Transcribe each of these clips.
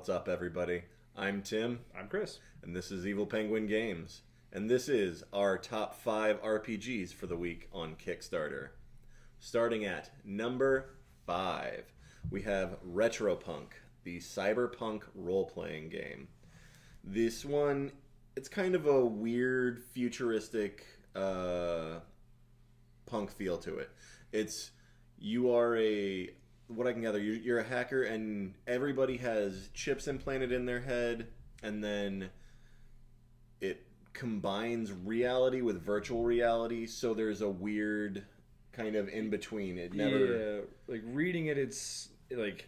What's up, everybody? I'm Tim. I'm Chris. And this is Evil Penguin Games. And this is our top 5 RPGs for the week on Kickstarter. Starting at number 5, we have Retropunk, the cyberpunk role-playing game. This one, it's kind of a weird, futuristic punk feel to it. What I can gather, you're a hacker, and everybody has chips implanted in their head, and then it combines reality with virtual reality, so there's a weird kind of in between. Yeah, like reading it, it's like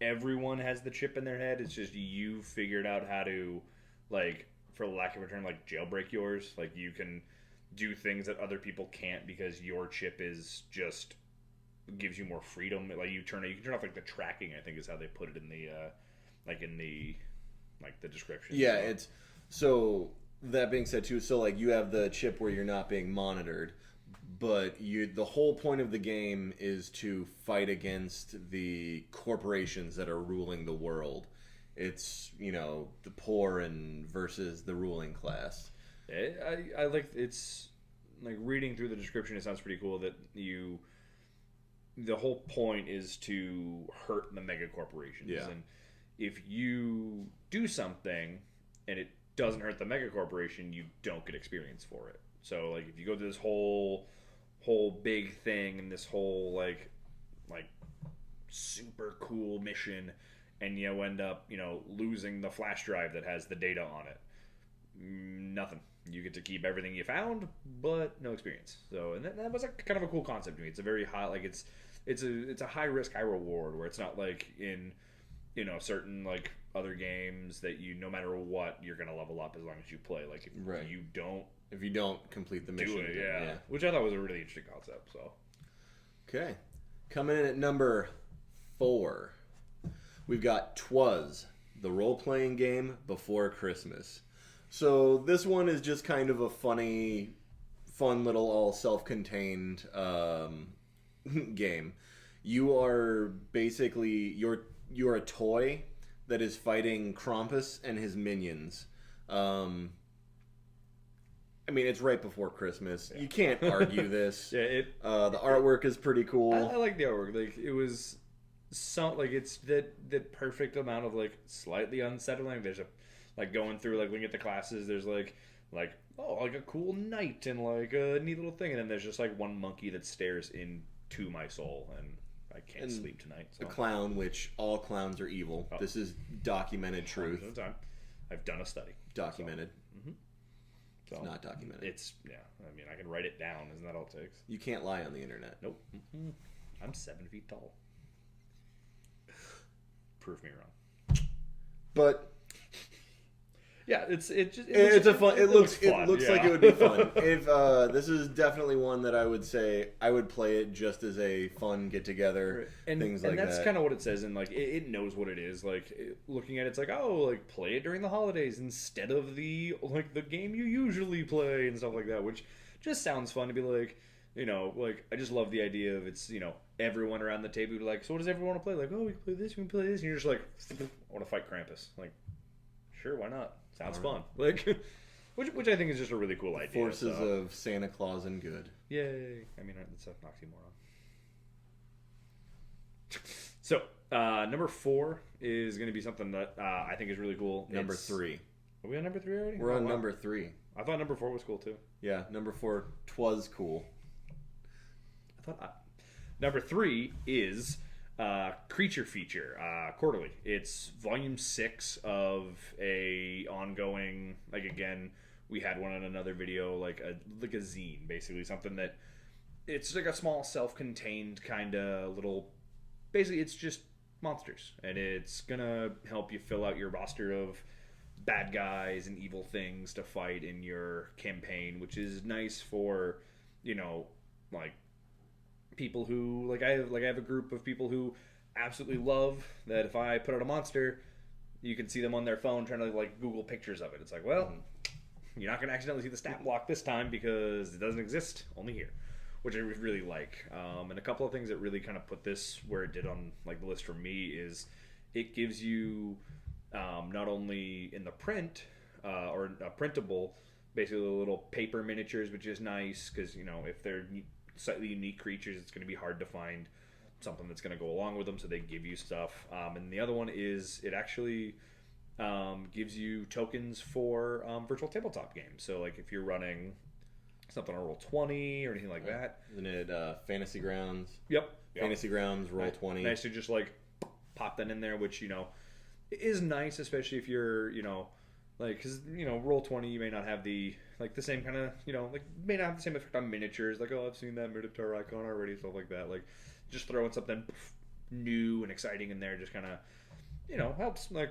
everyone has the chip in their head. It's just you figured out how to, like, for lack of a term, like jailbreak yours. Like you can do things that other people can't because your chip is just gives you more freedom. Like you can turn off like the tracking, I think is how they put it in the the description. Yeah, it's so that being said too, so like you have the chip where you're not being monitored, but the whole point of the game is to fight against the corporations that are ruling the world. It's, the poor and versus the ruling class. I like, it's like reading through the description, it sounds pretty cool that the whole point is to hurt the mega corporations. Yeah. And if you do something and it doesn't hurt the mega corporation, you don't get experience for it. So like if you go to this whole big thing and this whole like super cool mission and you end up, losing the flash drive that has the data on it, nothing. You get to keep everything you found, but no experience. So, and that was kind of a cool concept to me. It's a very high, like it's a high risk, high reward, where it's not like in, certain like other games that no matter what, you're gonna level up as long as you play. Like if you don't complete the mission, do it, yeah. Which I thought was a really interesting concept. So, okay, coming in at number 4, we've got Twas, the role-playing game before Christmas. So this one is just kind of a fun little all self-contained game. You are basically you're a toy that is fighting Krampus and his minions. It's right before Christmas. Yeah. You can't argue this. Yeah, the artwork is pretty cool. I like the artwork. Like it was it's that perfect amount of like slightly unsettling. There's going through looking at the classes. There's like a cool knight and like a neat little thing, and then there's just like one monkey that stares into my soul, and I can't sleep tonight. So. A clown, which all clowns are evil. Oh. This is documented truth. I've done a study. Documented. So. Mm-hmm. So, it's not documented. I can write it down. Isn't that all it takes? You can't lie on the internet. Nope. Mm-hmm. I'm 7 feet tall. Prove me wrong. But yeah, it looks fun. Like it would be fun. If this is definitely one that I would say I would play it just as a fun get together, right. Things like that. And that's kind of what it says, and like it knows what it is. Like looking at it, it's like play it during the holidays instead of the game you usually play and stuff like that, which just sounds fun to be like. I just love the idea of it's, everyone around the table like, so what does everyone want to play? Like, we can play this, we can play this. And you're just like, I want to fight Krampus. Like, sure, why not? Sounds fun. Like, which I think is just a really cool idea. Forces of Santa Claus and good. Yay. That's a oxymoron. So, number 4 is going to be something that I think is really cool. Number 3. Are we on number 3 already? We're on number 3. I thought number 4 was cool, too. Yeah, number 4, Twas cool. Number 3 is Creature Feature, quarterly. It's volume 6 of a ongoing, again, we had one in another video, like a zine, basically, something that it's like a small self-contained kind of little, basically it's just monsters, and it's gonna help you fill out your roster of bad guys and evil things to fight in your campaign, which is nice for, people who I have a group of people who absolutely love that if I put out a monster, you can see them on their phone trying to Google pictures of it. It's like, well, you're not going to accidentally see the stat block this time because it doesn't exist, only here, which I really like. And a couple of things that really kind of put this where it did on the list for me is it gives you not only in the print or printable, basically little paper miniatures, which is nice because if they're slightly unique creatures, it's going to be hard to find something that's going to go along with them, so they give you stuff. And the other one is it actually gives you tokens for virtual tabletop games. So like if you're running something on Roll20 or anything like that. Isn't it Fantasy Grounds? Yep. Fantasy Grounds, Roll20. Nice to just like pop that in there, which is nice, especially if you're like, because Roll20 you may not have the same kind of may not have the same effect on miniatures. Like, oh, I've seen that Minotaur icon already, stuff like that. Like, just throwing something new and exciting in there just kind of helps like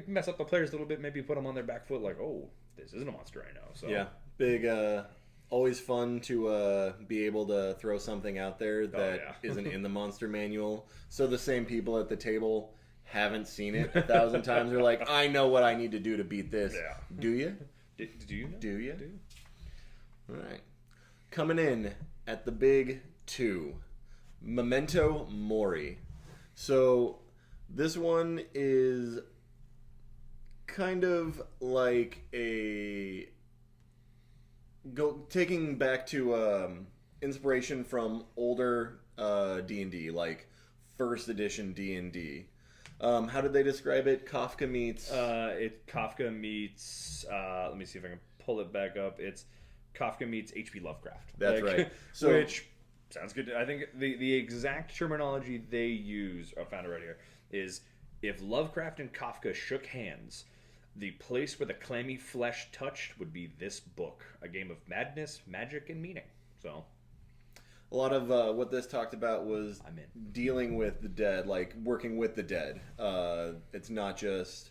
mess up the players a little bit. Maybe put them on their back foot. Like, oh, this isn't a monster I know. So yeah, big. Always fun to be able to throw something out there that isn't in the monster manual. So the same people at the table haven't seen it 1,000 times. They're like, I know what I need to do to beat this. Yeah. Do you? Do you know? Do you? All right. Coming in at the big 2, Memento Mori. So this one is kind of like taking back to inspiration from older D&D, like first edition D&D. How did they describe it? Kafka meets... Kafka meets... let me see if I can pull it back up. It's Kafka meets H.P. Lovecraft. That's right. So, which sounds good. I think the exact terminology they use, I found it right here, is if Lovecraft and Kafka shook hands, the place where the clammy flesh touched would be this book. A game of madness, magic, and meaning. So... a lot of what this talked about was dealing with the dead, like working with the dead. It's not just...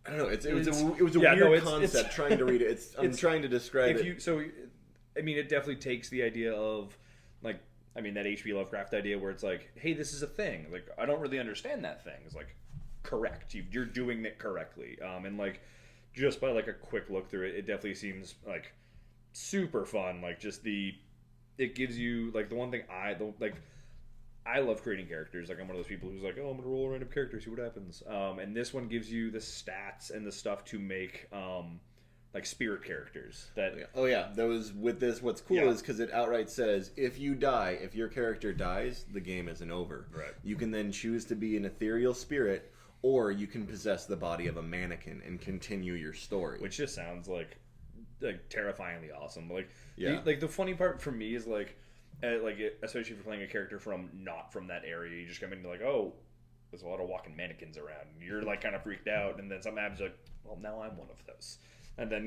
I don't know. It was a weird concept trying to read it. I'm trying to describe it. It definitely takes the idea of, that H.P. Lovecraft idea where it's like, hey, this is a thing. Like, I don't really understand that thing. It's like, correct. You're doing it correctly. Just by, a quick look through it, it definitely seems, super fun. It gives you, the one thing I love creating characters. I'm one of those people who's like, oh, I'm going to roll a random character, see what happens. And this one gives you the stats and the stuff to make, spirit characters. Those with this, what's cool is because it outright says, if your character dies, the game isn't over. Right. You can then choose to be an ethereal spirit, or you can possess the body of a mannequin and continue your story. Which just sounds like terrifyingly awesome. The funny part for me is especially if you're playing a character not from that area, you just come in and oh, there's a lot of walking mannequins around. You're kind of freaked out, and then something happens. You're like, well, now I'm one of those. And then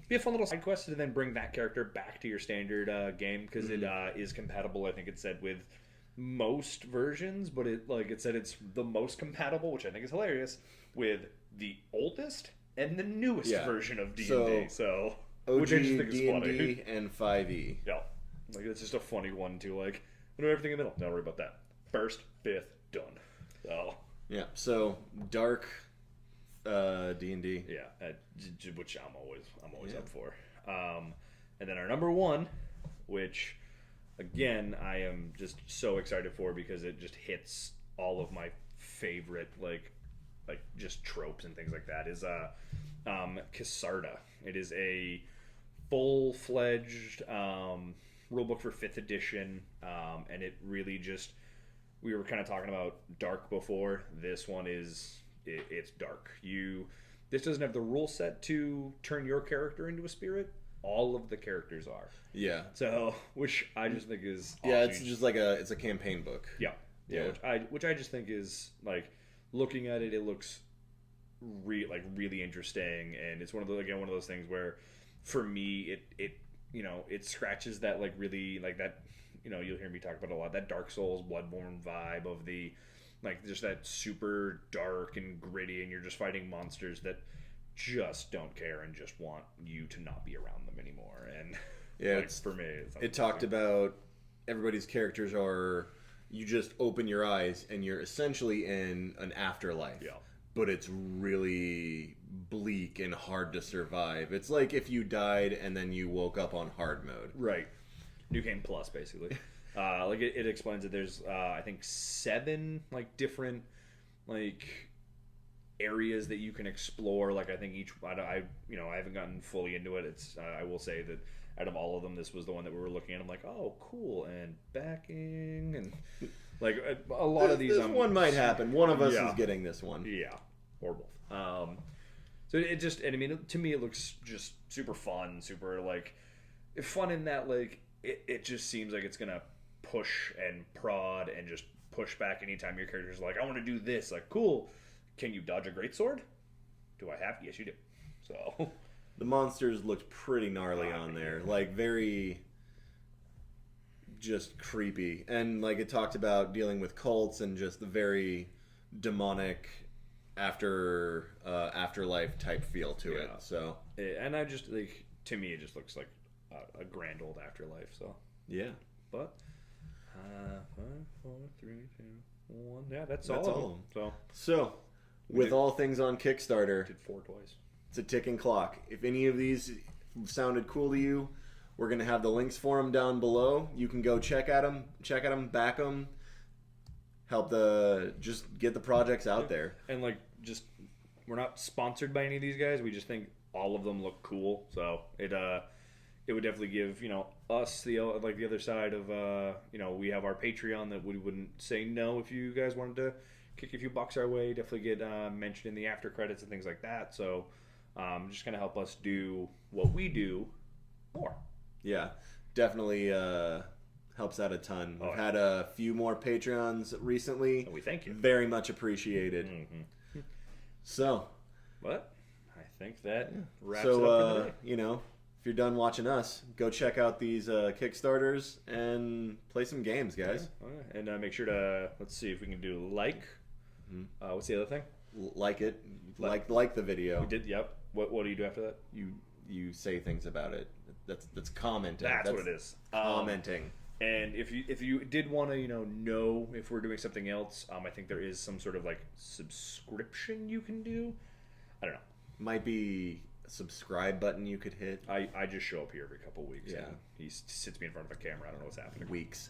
be a fun little side quest to then bring that character back to your standard game because it is compatible. I think it said with most versions, but it said it's the most compatible, which I think is hilarious, with the oldest and the newest version of D&D. So OG which I just think is D&D funny. and 5e. Yeah, it's just a funny one to we do everything in the middle. Don't worry about that. First, fifth, done. So yeah, so dark D&D. Yeah, which I'm always up for. And then our number 1, which again I am just so excited for because it just hits all of my favorite just tropes and things like that, is Kisarta. It is a full-fledged rulebook for 5th edition, and it really just... We were kind of talking about dark before. This one it's dark. This doesn't have the rule set to turn your character into a spirit. All of the characters are. Yeah. So, which I just think is awesome. Yeah, it's just it's a campaign book. Yeah. Which I just think is looking at it, it looks really interesting, and it's one of those things where, for me, it scratches that really that you'll hear me talk about a lot, that Dark Souls Bloodborne vibe of the just that super dark and gritty, and you're just fighting monsters that just don't care and just want you to not be around them anymore. And yeah, for me, it talked about everybody's characters are, you just open your eyes and you're essentially in an afterlife. Yeah. But it's really bleak and hard to survive. It's like if you died and then you woke up on hard mode. Right. New Game Plus, basically. It explains that there's, I think, 7 different like areas that you can explore. Like I think I haven't gotten fully into it. It's I will say that out of all of them, this was the one that we were looking at. I'm like, oh, cool, and backing and like a lot of these. This one might happen. One of us is getting this one. Yeah, or both. So it just, and I mean, to me, it looks just super fun, super like fun in that like it just seems like it's gonna push and prod and just push back anytime your character's like, I want to do this. Like, cool. Can you dodge a greatsword? Do I have? Yes, you do. So the monsters looked pretty gnarly on there, like very just creepy, and like it talked about dealing with cults and just the very demonic afterlife type feel to it. So, and I just like, to me, it just looks like a grand old afterlife. So yeah, but 5, 4, 3, 2, 1. Yeah, that's all of them. So with all things on Kickstarter, did 4 twice. It's a ticking clock. If any of these sounded cool to you, we're going to have the links for them down below. You can go check at them, back them, just get the projects out there. And like, just, we're not sponsored by any of these guys. We just think all of them look cool. So it would definitely give, us the other side of, we have our Patreon that we wouldn't say no if you guys wanted to kick a few bucks our way. Definitely get mentioned in the after credits and things like that. So just going to help us do what we do more. Yeah, definitely helps out a ton. We've had a few more Patreons recently. So we thank you. Very much appreciated. Mm-hmm. So, but I think that wraps it up for today. If you're done watching us, go check out these Kickstarters and play some games, guys. And make sure to, let's see if we can do like. Mm-hmm. What's the other thing? Like it. Like the video. We did, yep. What do you do after that? You say things about it. That's commenting. That's what it is. Commenting. And if you did want to know if we're doing something else, I think there is some sort of like subscription you can do. I don't know. Might be a subscribe button you could hit. I just show up here every couple of weeks. Yeah. And he sits me in front of a camera. I don't know what's happening. Weeks.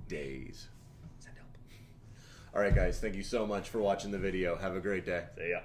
Days. Send help. All right, guys. Thank you so much for watching the video. Have a great day. See ya.